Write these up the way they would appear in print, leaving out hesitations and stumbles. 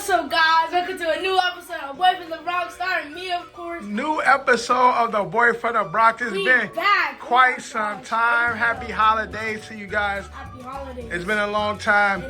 What's up, guys? Welcome to a new episode of Boy From Da Bronx, starring me, of course. New episode of the Boy From Da Bronx. It's been quite some time. Happy holidays to you guys. Happy holidays. It's been a long time,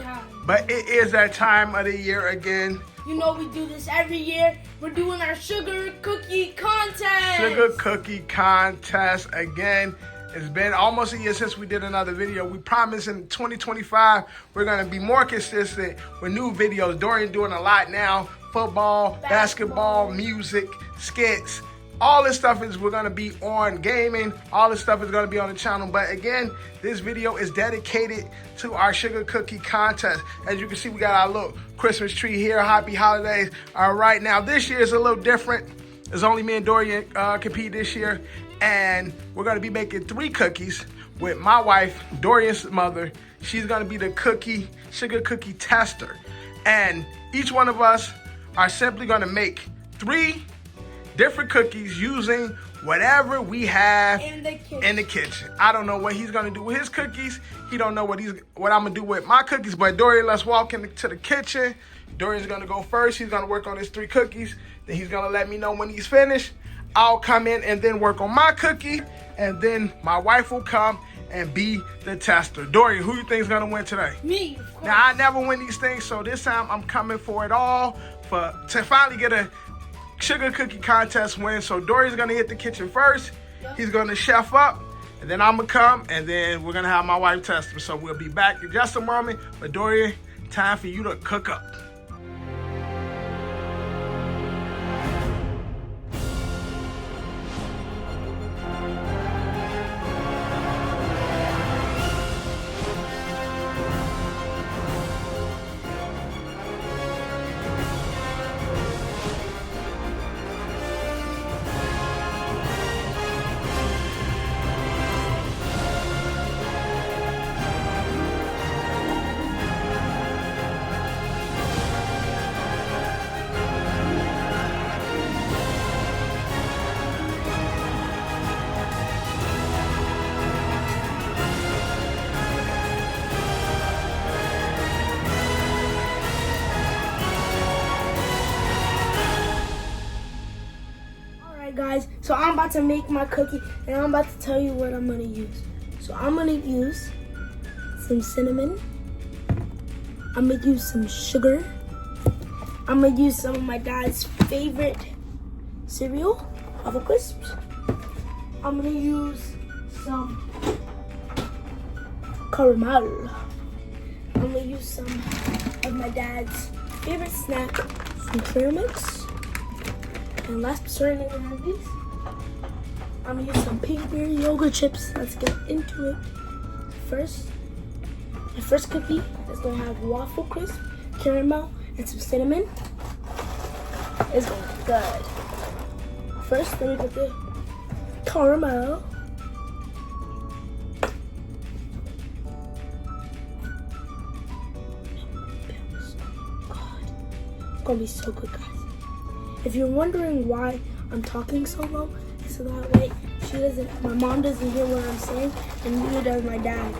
but it is that time of the year again. You know we do this every year. We're doing our sugar cookie contest. Sugar cookie contest again. It's been almost a year since we did another video. We promise in 2025 we're going to be more consistent with new videos. Dorian doing a lot now. Football, basketball, music, skits. All this stuff is we're going to be on gaming. All this stuff is going to be on the channel. But again, this video is dedicated to our sugar cookie contest. As you can see, we got our little Christmas tree here. Happy holidays. All right, now this year is a little different. It's only me and Dorian compete this year. And we're going to be making 3 cookies with my wife, Dorian's mother. She's going to be the sugar cookie tester. And each one of us are simply going to make 3 different cookies using whatever we have in the kitchen. I don't know what he's going to do with his cookies. He don't know what I'm going to do with my cookies. But Dorian, let's walk into the kitchen. Dorian's going to go first. He's going to work on his 3 cookies. Then he's going to let me know when he's finished. I'll come in and then work on my cookie, and then my wife will come and be the tester. Dorian, who you think is gonna win today? Me, of course. Now I never win these things, so this time I'm coming for it all to finally get a sugar cookie contest win. So Dorian's gonna hit the kitchen first. Yep. He's gonna chef up, and then I'm gonna come, and then we're gonna have my wife test him. So we'll be back in just a moment. But Dorian, time for you to cook up. Guys, so I'm about to make my cookie and I'm about to tell you what I'm gonna use. So I'm gonna use some cinnamon, I'm gonna use some sugar, I'm gonna use some of my dad's favorite cereal, Alpha Crisps. I'm gonna use some caramel. I'm gonna use some of my dad's favorite snack, some trail mix. And last but certainly we have these. I'm gonna use some pink beer yogurt chips. Let's get into it. First, the first cookie is gonna have waffle crisp, caramel, and some cinnamon. It's gonna be good. First, let me put the caramel. It's gonna be so good, guys. If you're wondering why I'm talking so low, so that way my mom doesn't hear what I'm saying, and neither does my dad.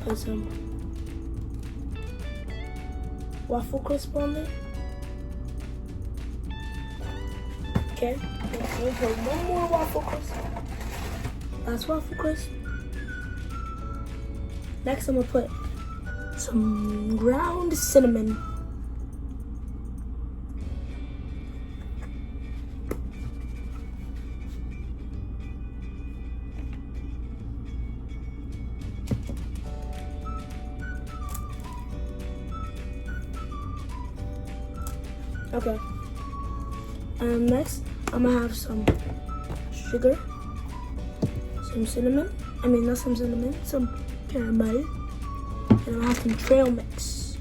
Put some waffle crisp on there. Okay, we'll put one more waffle crisp. Last waffle crisp. Next, I'm gonna put some ground cinnamon. Okay. Next, I'm gonna have some sugar, some cinnamon. Not some cinnamon, some caramel. And I'm gonna have some trail mix.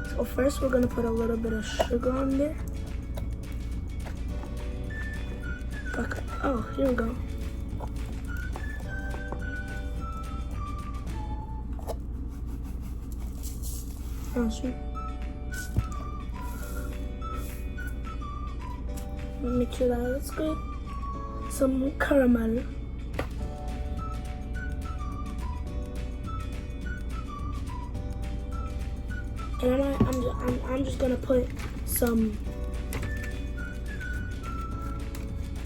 So first, we're gonna put a little bit of sugar on there. Okay. Oh, here we go. Oh, sweet. Make sure that looks good. Some caramel. And I'm just gonna put some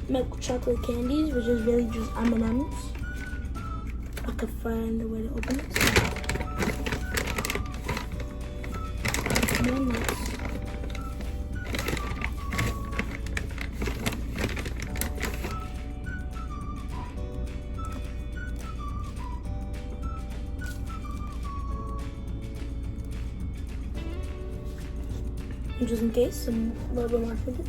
milk chocolate candies, which is really just M&Ms. I could find a way to open it. M&Ms. Just in case, a little bit more sugar.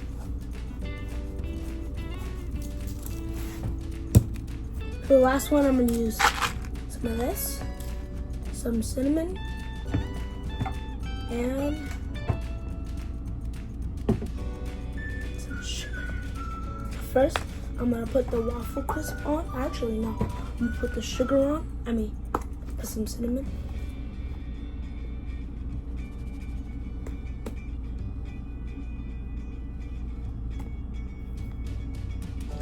For the last one, I'm gonna use some of this, some cinnamon, and some sugar. First, I'm gonna put the waffle crisp on. Actually, no, I'm gonna put the sugar on. Put some cinnamon.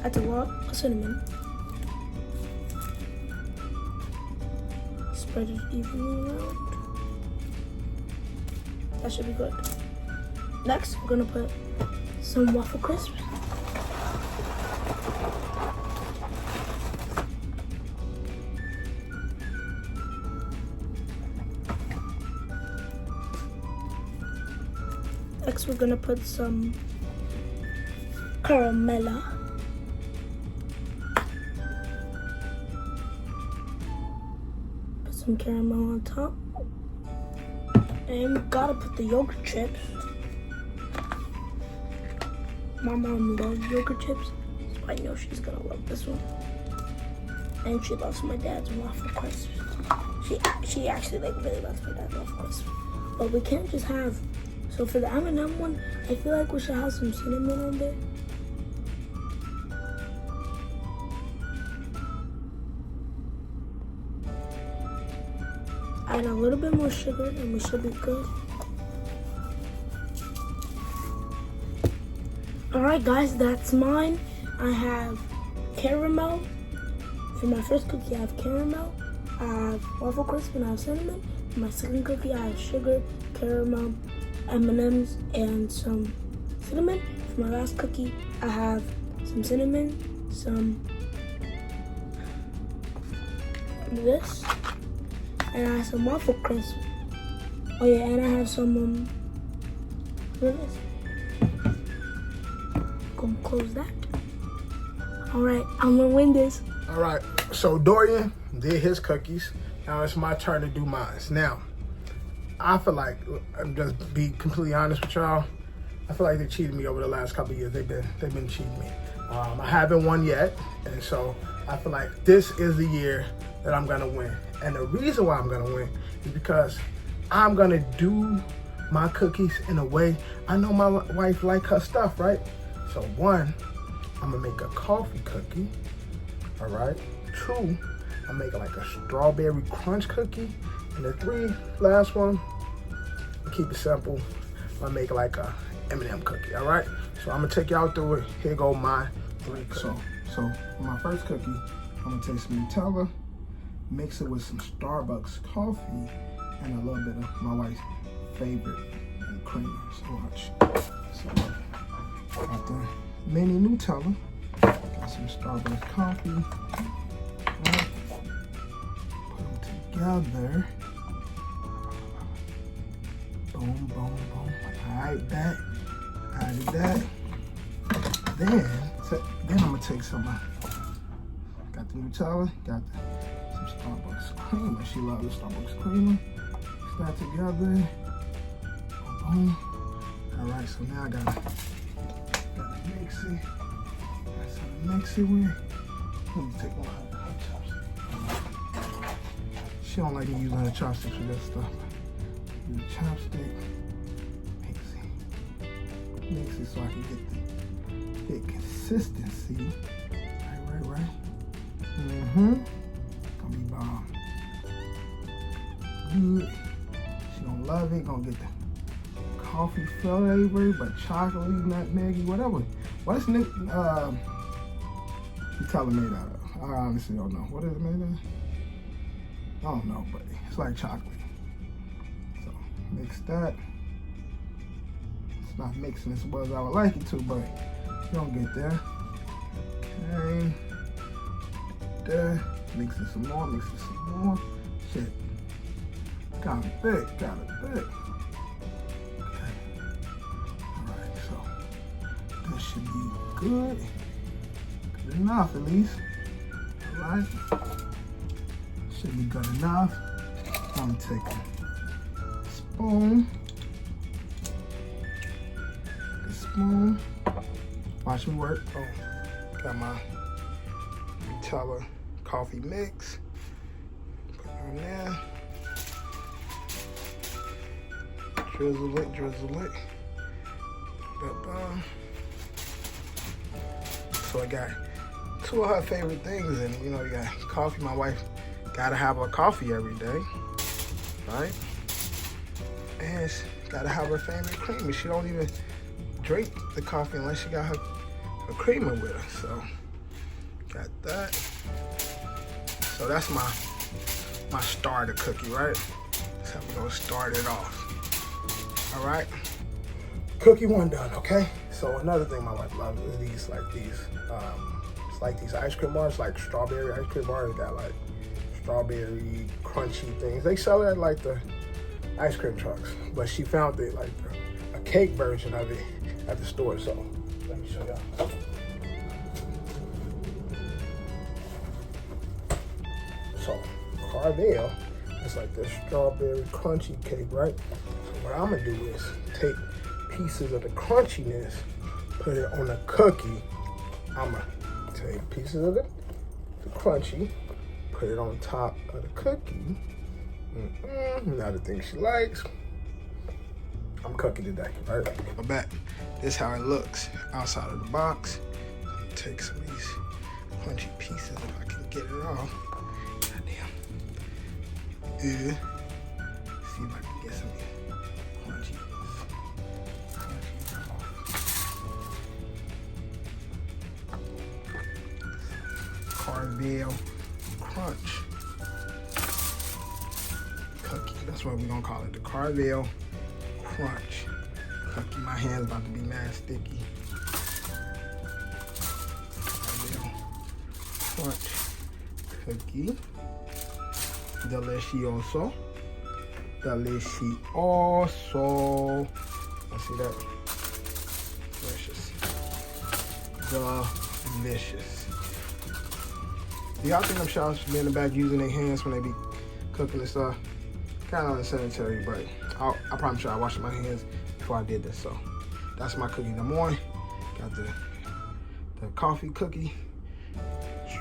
That's a lot of cinnamon. Spread it evenly around. That should be good. Next, we're gonna put some waffle crisps. Next, we're gonna put some caramella. Some caramel on top, and we gotta put the yogurt chips. My mom loves yogurt chips, so I know she's gonna love this one. And she loves my dad's waffle crisps. She actually really loves my dad's waffle crisps. But we can't just have. So for the M&M one, I feel like we should have some cinnamon on there. Add a little bit more sugar and we should be good. Alright guys, that's mine. I have caramel. For my first cookie, I have caramel. I have waffle crisp and I have cinnamon. For my second cookie, I have sugar, caramel, M&Ms, and some cinnamon. For my last cookie, I have some cinnamon, some this, and I have some waffle crisp. Oh yeah, and I have some what is this? Gonna close that. All right, I'm gonna win this. All right, so Dorian did his cookies. Now it's my turn to do mine. Now, I feel like, I'm just be completely honest with y'all, I feel like they cheated me over the last couple of years. They've been cheating me. I haven't won yet, and so I feel like this is the year that I'm gonna win. And the reason why I'm gonna win is because I'm gonna do my cookies in a way I know my wife like her stuff, right? So one, I'm gonna make a coffee cookie, all right? Two, I'm making like a strawberry crunch cookie. And the last one, keep it simple, I'm gonna make like a M&M cookie, all right? So I'm gonna take y'all through it. Here go my 3 cookies. So for my first cookie, I'm gonna take some Nutella, mix it with some Starbucks coffee, and a little bit of my wife's favorite creamer. So watch. So got the mini Nutella, got some Starbucks coffee, right? Put them together. Boom, boom, boom. All right, that, added that. Then I'm gonna take some, got the Nutella, got some Starbucks creamer. She loves the Starbucks creamer. Mix that together. Boom, boom. All right, so now I gotta mix it. Got something to mix it with. Let me take one of her chopsticks. She don't like me using her chopsticks for that stuff. Use a chopstick. Mix it so I can get the consistency. Right. Gonna be bomb. Good. She gonna love it. Gonna get the coffee flavor, but chocolatey, nutmeggy, whatever. What's new? Nutella made out of? I honestly don't know. What is it made of? I don't know, but it's like chocolate. So Mix that. It's not mixing as well as I would like it to, but you're gonna get there. Okay. There. Mixing some more, mixing some more. Shit. Got it thick, got it thick. Okay. Alright, so this should be good. Good enough at least. Alright. Should be good enough. I'm gonna take a spoon. A spoon. Watch me work. Oh, got my Nutella coffee mix. Put it on there. Drizzle it, drizzle it. So I got two of her favorite things in it. You know, you got coffee. My wife gotta have her coffee every day, right? And she gotta have her favorite creamer. She don't even drink the coffee unless she got her creamer with her. So got that. So that's my starter cookie, right? That's how we're gonna start it off. All right. Cookie one done, okay? So another thing my wife loves is these, it's like these ice cream bars, like strawberry ice cream bars. Got like strawberry crunchy things. They sell it at like the ice cream trucks, but she found it like a cake version of it at the store. So let me show y'all. So Carvel, it's like the strawberry crunchy cake, right? So what I'm gonna do is take pieces of the crunchiness, put it on a cookie. I'm gonna take pieces of the crunchy, put it on top of the cookie. Another thing she likes. I'm cooking today, right? I'm back. This is how it looks outside of the box. I'm gonna take some of these crunchy pieces if I can get it off. Goddamn. See if I can get some crunchy off. Carvel Crunch cookie. That's what we're gonna call it. The Carvel Crunch cookie. My hand's about to be mad sticky. Carvel Crunch cookie. Delicioso. Delicioso. I see that. Delicious. Delicious. Do y'all think them shots be in the back using their hands when they be cooking and stuff? Kind of unsanitary, but I promise you I washed my hands before I did this. So that's my cookie number one. Got the coffee cookie,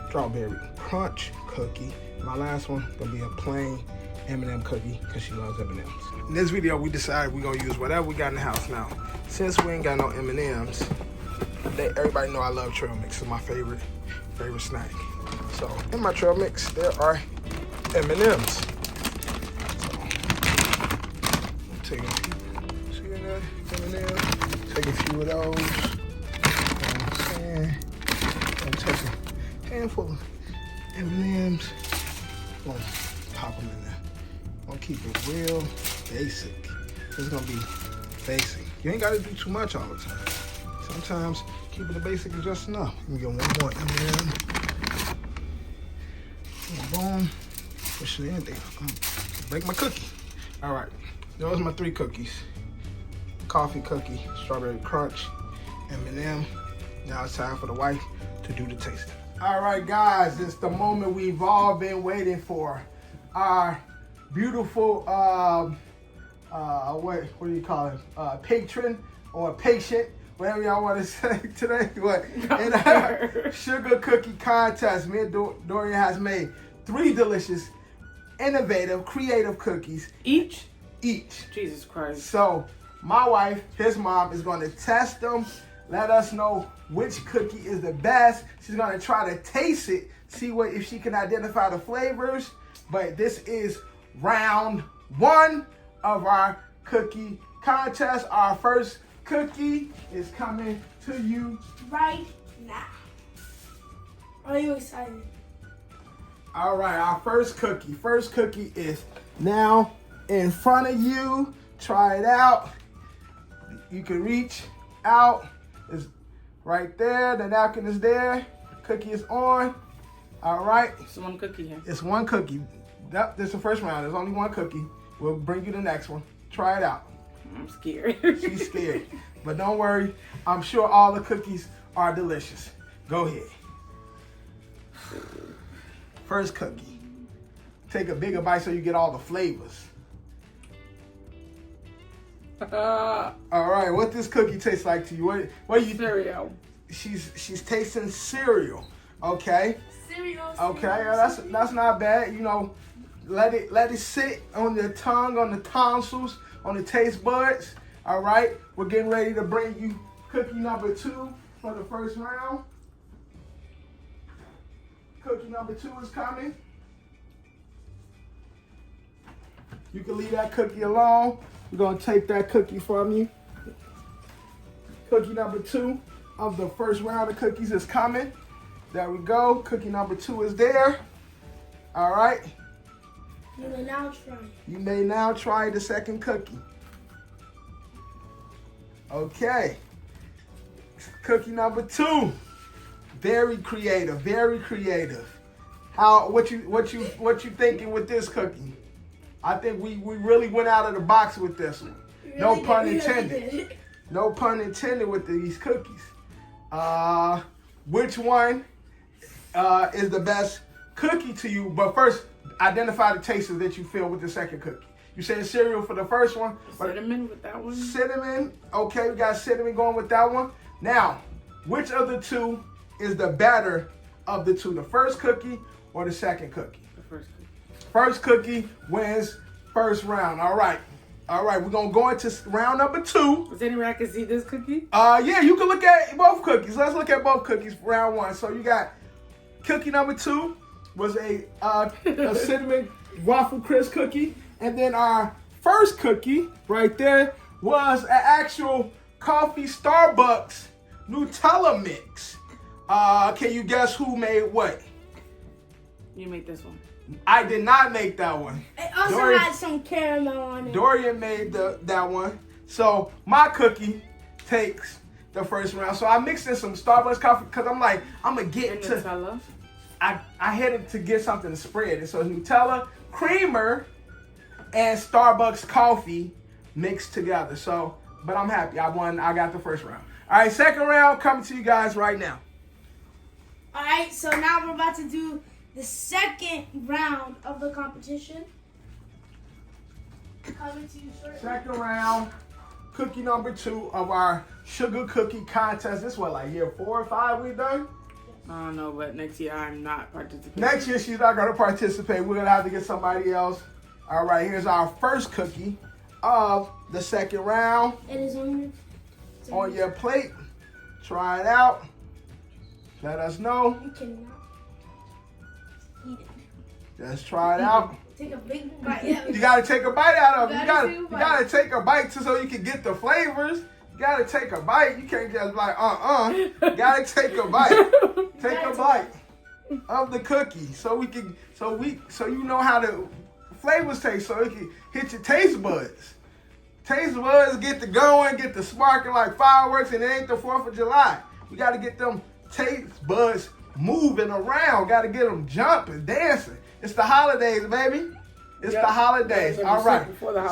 strawberry crunch cookie. My last one gonna be a plain M&M cookie because she loves M&Ms. In this video, we decided we're gonna use whatever we got in the house now. Since we ain't got no M&Ms, everybody know I love trail mix. It's my favorite snack. So in my trail mix, there are M&Ms. So I'm taking a few, see that M&Ms? Take a few of those. You know what I'm saying? I'm taking a handful of M&Ms. Gonna pop them in there. Gonna keep it real basic. It's gonna be basic. You ain't gotta do too much all the time. Sometimes keeping it basic is just enough. Let me get one more M&M. Boom. Push it in there. Bake my cookie. All right. Those are my 3 cookies. Coffee cookie, strawberry crunch, M&M. Now it's time for the wife to do the tasting. All right, guys. It's the moment we've all been waiting for. Our beautiful, what do you call it? Patron or patient, whatever y'all want to say today. What? In our sugar cookie contest, me and Dorian has made 3 delicious, innovative, creative cookies. Each? Each. Jesus Christ. So my wife, his mom, is going to test them, let us know which cookie is the best. She's going to try to taste it, see if she can identify the flavors. But this is round 1 of our cookie contest. Our first cookie is coming to you right now. Are you excited? All right, our first cookie. First cookie is now in front of you. Try it out. You can reach out. It's right there. The napkin is there. The cookie is on. All right. It's one cookie here. It's one cookie. Yep, this is the first round. There's only one cookie. We'll bring you the next one. Try it out. I'm scared. She's scared. But don't worry. I'm sure all the cookies are delicious. Go ahead. First cookie. Take a bigger bite so you get all the flavors. All right, what this cookie taste like to you? What do you? Cereal. She's tasting cereal. Okay. Cereal. Okay, that's not bad. You know, let it sit on your tongue, on the tonsils, on the taste buds. All right, we're getting ready to bring you cookie number 2 for the first round. Cookie number 2 is coming. You can leave that cookie alone. We're gonna take that cookie from you. Cookie number 2 of the first round of cookies is coming. There we go. Cookie number 2 is there. All right. You may now try. You may now try the second cookie. Okay. Cookie number 2. Very creative. Very creative. What you thinking with this cookie? I think we really went out of the box with this one. No pun intended. No pun intended with these cookies. Which one is the best cookie to you? But first, identify the tastes that you feel with the second cookie. You said cereal for the first one. Cinnamon with that one. Cinnamon. Okay, we got cinnamon going with that one. Now, which of the two is the better of the two? The first cookie or the second cookie? The first cookie. First cookie wins first round. All right. All right, we're going to go into round number 2. Does anybody can see this cookie? Yeah, you can look at both cookies. Let's look at both cookies for round 1. So you got cookie number 2 was a cinnamon waffle crisp cookie. And then our first cookie right there was an actual coffee Starbucks Nutella mix. Can you guess who made what? You made this one. I did not make that one. It also had some caramel on it. Dorian made that one. So my cookie takes the first round. So I mixed in some Starbucks coffee because I'm like, I'm going to get And to... Nutella. I headed to get something to spread. And so Nutella, creamer, and Starbucks coffee mixed together. So, but I'm happy. I won. I got the first round. All right, second round coming to you guys right now. All right, so now we're about to do the second round of the competition. Coming to you shortly. Second round, cookie number 2 of our sugar cookie contest. This what, like year 4 or 5 we've done? I don't know, but next year I'm not participating. Next year she's not going to participate. We're going to have to get somebody else. All right, here's our first cookie of the second round. It is on your plate. Try it out. Let us know. You cannot eat it. Just try it out. Take a big bite. You gotta take a bite out of it. You You gotta take a bite so you can get the flavors. You gotta take a bite. You can't just be like, You gotta take a bite. Take a bite of the cookie so you know how the flavors taste, so it can hit your taste buds. Taste buds get the going, get the sparking like fireworks, and it ain't the 4th of July. We gotta get them taste buds moving around. Gotta get them jumping, dancing. It's the holidays, baby. It's the holidays. All right.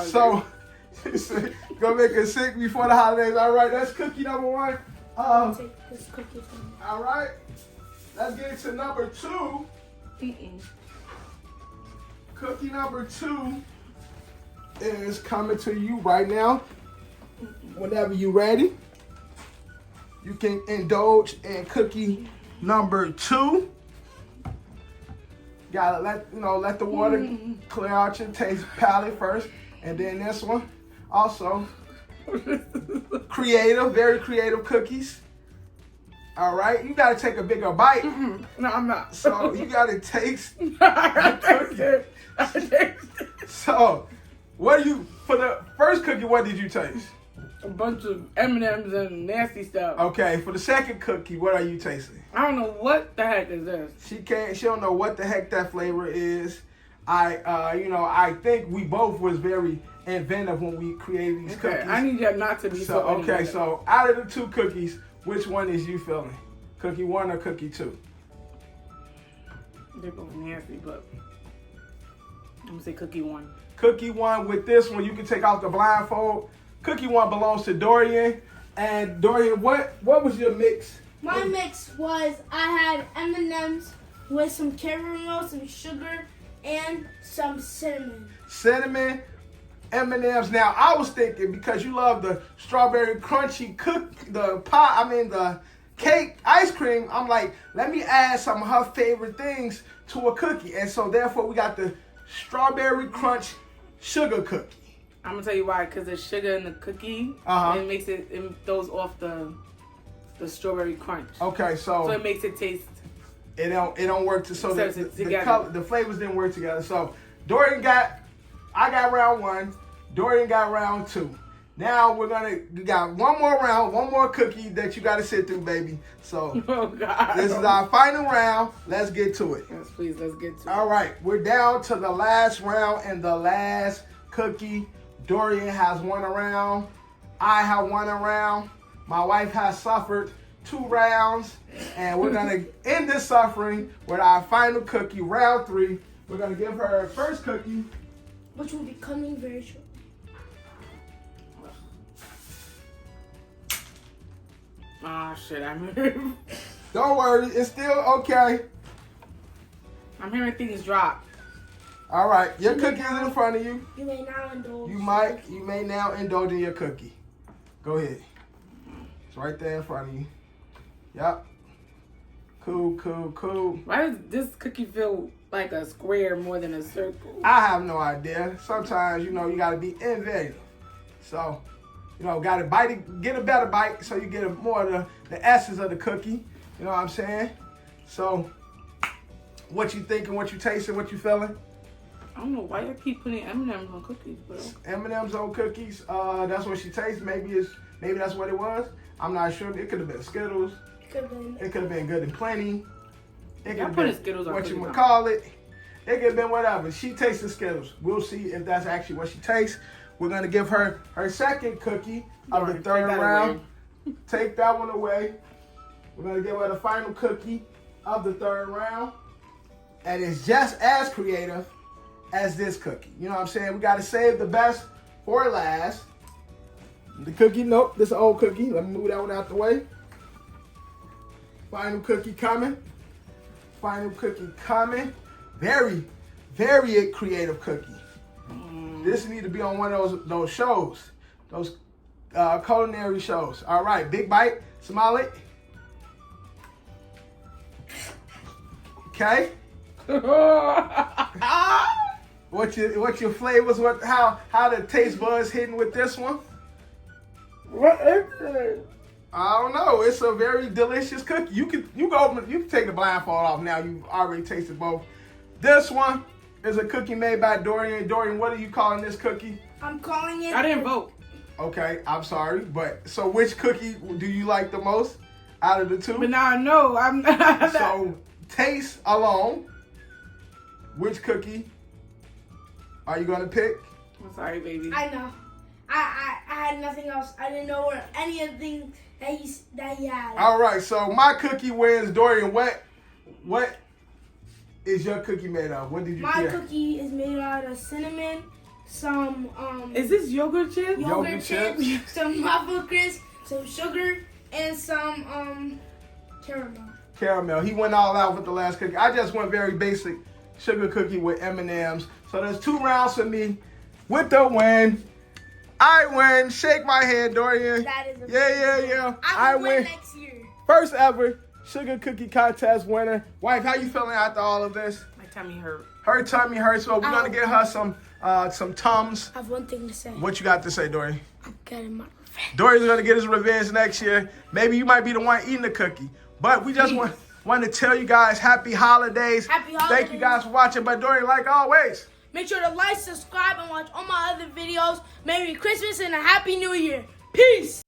So, gonna make it sick before the holidays. All right, that's cookie number 1. Take this cookie from me. All right. Let's get to number 2. Cookie number 2 is coming to you right now. Whenever you're ready, you can indulge in cookie number 2. Gotta let the water clear out your taste palate first, and then this one also creative, very creative cookies. All right, you gotta take a bigger bite. No, I'm not. So you gotta taste the cookie. So, for the first cookie, what did you taste? A bunch of M&Ms and nasty stuff. Okay, for the second cookie, what are you tasting? I don't know what the heck is this. She don't know what the heck that flavor is. I think we both was very inventive when we created these Okay, cookies. I need you not to be so Okay, inventive. so out of the two cookies, which one is you feeling? Cookie 1 or cookie 2? They're both nasty, but I'm gonna say cookie 1. Cookie 1, with this one, you can take off the blindfold. Cookie 1 belongs to Dorian. And Dorian, what was your mix? My mix was I had M&Ms with some caramel, some sugar, and some cinnamon. Cinnamon, M&Ms. Now, I was thinking, because you love the strawberry crunchy the cake ice cream, I'm like, let me add some of her favorite things to a cookie. And so, therefore, we got the strawberry crunch sugar cookie. I'm gonna tell you why, because the sugar in the cookie, it throws off the strawberry crunch. Okay, So it makes it taste. It don't work so together. the flavors didn't work together. So I got round 1, Dorian got round 2. Now we got one more round, one more cookie that you gotta sit through, baby. So Oh God. this is our final round. Let's get to it. Yes, please, let's get to it. All right, we're down to the last round and the last cookie. Dorian has won a round. I have won a round. My wife has suffered 2 rounds. And we're going to end this suffering with our final cookie, round 3. We're going to give her her first cookie. Which will be coming very shortly. Oh shit, I'm hearing, Don't worry, it's still okay. I'm hearing things drop. All right, your cookie is in front of you. You may now indulge. You may now indulge in your cookie. Go ahead. It's right there in front of you. Yep. Cool. Why does this cookie feel like a square more than a circle? I have no idea. Sometimes, you got to be inventive. So, got to bite it, get a better bite so you get more of the essence of the cookie. You know what I'm saying? So, what you thinking, what you tasting, what you feeling? I don't know why you keep putting M&Ms on cookies, bro. M&M's on cookies. That's what she tastes. Maybe that's what it was. I'm not sure. It could have been Skittles. It could have been Good and Plenty. It could have been Skittles on what you cookies, would call it. It could have been whatever. She tasted Skittles. We'll see if that's actually what she tastes. We're gonna give her her second cookie of the third round. Take that one away. We're gonna give her the final cookie of the third round. And it's just as creative as this cookie. You know what I'm saying? We gotta save the best for last. The cookie, nope, this is an old cookie. Let me move that one out the way. Final cookie coming. Final cookie coming. Very, very creative cookie. This need to be on one of those shows. Those culinary shows. All right, big bite. Smile it. Okay. What's your flavors? How the taste buds hitting with this one? What is it? I don't know. It's a very delicious cookie. You can take the blindfold off now. You've already tasted both. This one is a cookie made by Dorian. Dorian, what are you calling this cookie? I'm calling it. I didn't vote. Okay, I'm sorry, but so which cookie do you like the most out of the two? But now I know I'm not. So taste alone, which cookie are you gonna pick? I'm sorry, baby. I know. I had nothing else. I didn't know where any of the things that he had. All right, so my cookie wins. Dorian, what is your cookie made of? What did you My get? cookie is made out of cinnamon, some Is this yogurt chips? Yogurt chips? some waffle crisp, some sugar, and some caramel. Caramel. He went all out with the last cookie. I just went very basic sugar cookie with M&Ms. So there's 2 rounds for me with the win. I win. Shake my hand, Dorian. That is a Yeah. I will win next year. First ever sugar cookie contest winner. Wife, how you feeling after all of this? My tummy hurt. Her tummy hurts, so we're gonna get her some Tums. I have one thing to say. What you got to say, Dorian? I'm getting my revenge. Dorian's gonna get his revenge next year. Maybe you might be the one eating the cookie. But we just want to tell you guys happy holidays. Happy holidays. Thank you guys for watching. But Dorian, like always, Make sure to like, subscribe, and watch all my other videos. Merry Christmas and a Happy New Year. Peace.